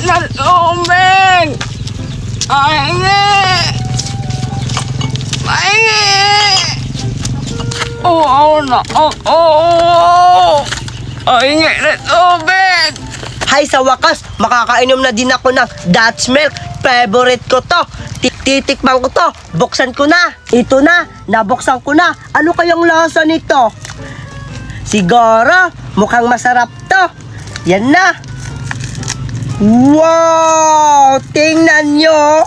ng tubig! Pahingi! Pahingi! Oo na ako! Pahingi ng tubig! Hay, sa wakas, makakainom na din ako ng Dutch milk. Favorite ko to. Titikman ko to. Buksan ko na. Ito na, nabuksan ko na. Ano kayang lasa nito? Siguro, mukhang masarap to. Yan na. Wow! Tingnan nyo.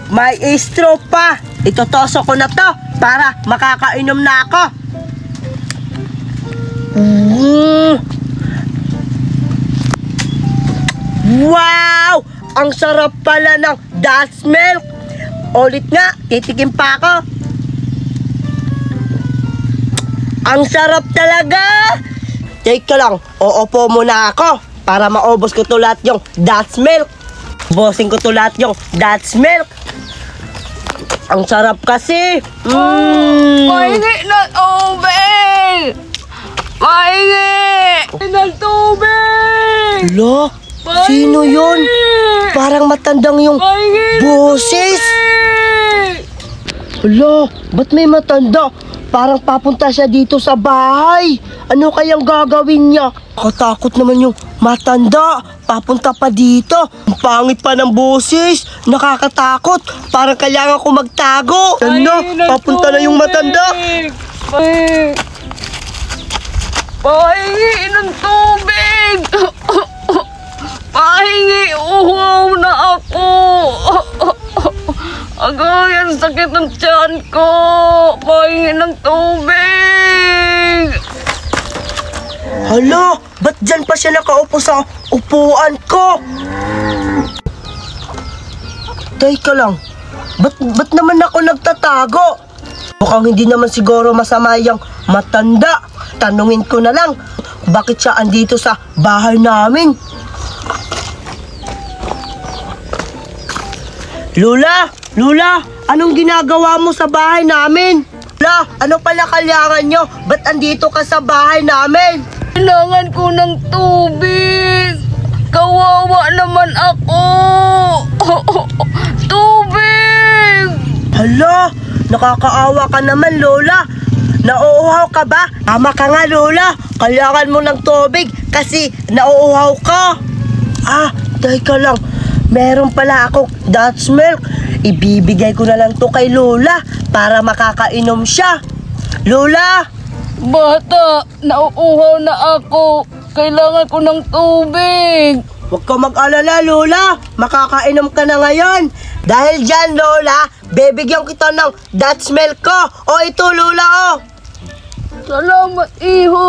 May straw pa. Itotoso ko na to para makakainom na ako. Wow! Ang sarap pala ng Dutch milk. Ulit nga, titikim pa ako. Ang sarap talaga. Teka lang, uupo muna ako para maubos ko to lahat yung Dutch milk. Ubusin ko to lahat yung Dutch milk. Ang sarap kasi. Pahingi ng tubig! Pahingi ng tubig! Lo, sino yun? Parang matandang yung boses. Lo, ba't may matanda? Parang papunta siya dito sa bahay. Ano kayang gagawin niya? Katakot naman yung matanda. Papunta pa dito. Ang pangit pa ng boses. Nakakatakot. Parang kailangan ko magtago. Ano? Papunta na yung matanda. Pahingi ng tubig! Pahingi! Uhaw na ako! Agay, ang sakit ng tiyan ko! Pahingi ng tubig! Hala, ba't dyan pa siya nakaupo sa upuan ko? Teka lang, ba't naman ako nagtatago? Mukhang hindi naman siguro masama yung matanda. Tanungin ko na lang, bakit siya andito sa bahay namin? Lola! Lola! Anong ginagawa mo sa bahay namin? Lola! Ano pala kailangan nyo? Ba't andito ka sa bahay namin? Kailangan ko ng tubig! Kawawa naman ako! Tubig! Hala! Nakakaawa ka naman, Lola! Nauuhaw ka ba? Tama ka nga, Lola! Kailangan mo ng tubig kasi nauuhaw ka! Ah, teka lang. Meron pala akong Dutch milk. Ibibigay ko na lang to kay Lola para makakainom siya. Lola! Bata, nauuhaw na ako. Kailangan ko ng tubig. Huwag ka mag-alala, Lola. Makakainom ka na ngayon. Dahil dyan, Lola, bibigyan kita ng Dutch milk ko. O ito, Lola, o. Salamat, iho.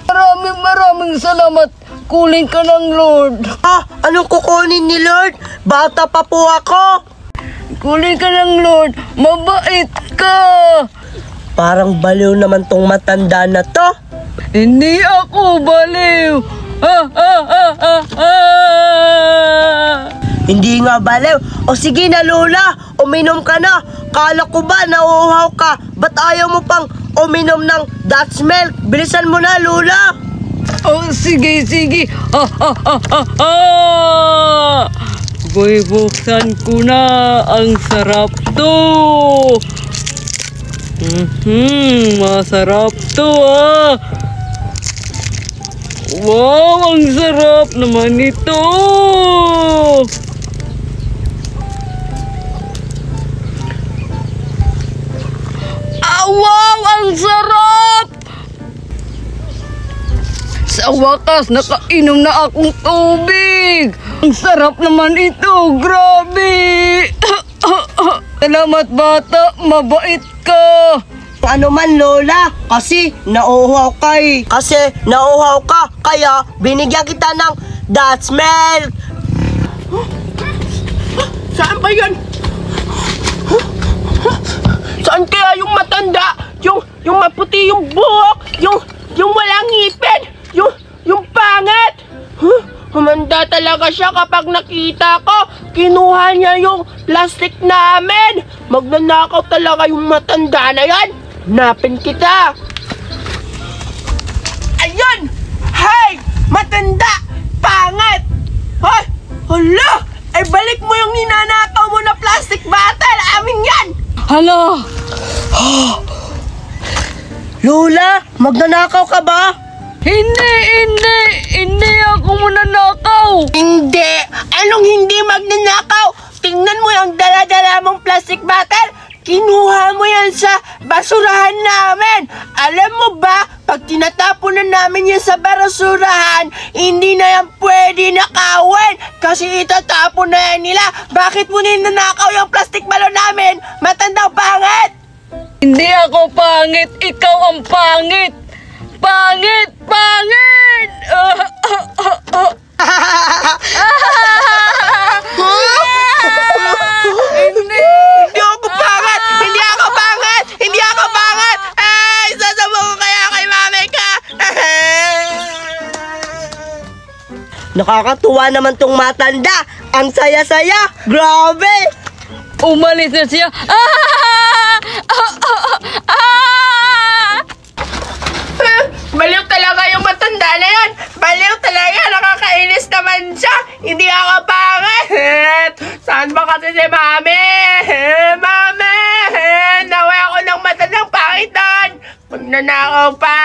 Maraming salamat. Kuling ka ng Lord. Ah, anong kukunin ni Lord? Bata pa po ako. Kuling ka ng Lord. Mabait ka. Parang baliw naman tong matanda na to. Hindi ako baliw. Hindi nga baliw. O sige na, Lola, uminom ka na. Kala ko ba nauuhaw ka? Ba't ayaw mo pang uminom ng Dutch milk? Bilisan mo na, Lola. Oh, sige. Buksan ko na. Ang sarap to. Masarap to, ah. Wow, ang sarap naman ito. Wow, ang sarap! Sa wakas, nakainom na akong tubig. Ang sarap naman ito, grabe. Salamat, bata, mabait ka. Ano man, Lola, kasi nauuhaw ka eh. Kasi nauuhaw ka, kaya binigyan kita ng Dutch milk. Saan ba yan? Saan kaya yung matanda? Yung maputi yung buhok? Yung walang ngipin? Yung pangit? Humanda talaga siya kapag nakita ko. Kinuha niya yung plastic namin. Magnanakaw talaga yung matanda na yan. Hanapin kita. Ayun! Hey! Matanda! Pangit! Hoy! Hala! Ay balik mo yung ninanakaw mo na plastic bottle! Amin yan! Hala! Lola, magnanakaw ka ba? Hindi ako mananakaw. Hindi! Anong hindi magnanakaw? Tingnan mo yung dala-dala mong plastic bottle! Kinuha mo yan sa basurahan namin! Alam mo ba, pag tinatapon na namin yan sa basurahan, hindi na yan pwede nakawin! Kasi itatapon na yan nila! Bakit mo ninanakaw yung plastic balon namin? Matandang pangit! Hindi ako pangit, ikaw ang pangit. Pangit! Hindi. Hindi ako pangit! Hindi ako pangit! Hindi ako pangit! Ay! Sasabog ko kaya kay mami ka! Nakakatuwa naman tong matanda. Ang saya-saya. Grabe. Umalis na siya. Baliw talaga yung matanda na yan! Baliw talaga! Nakakainis naman siya! Hindi ako pangit! Saan ba kasi si Mami? Mami! Naway ako ng matandang pangitan! Magnanakaw pa!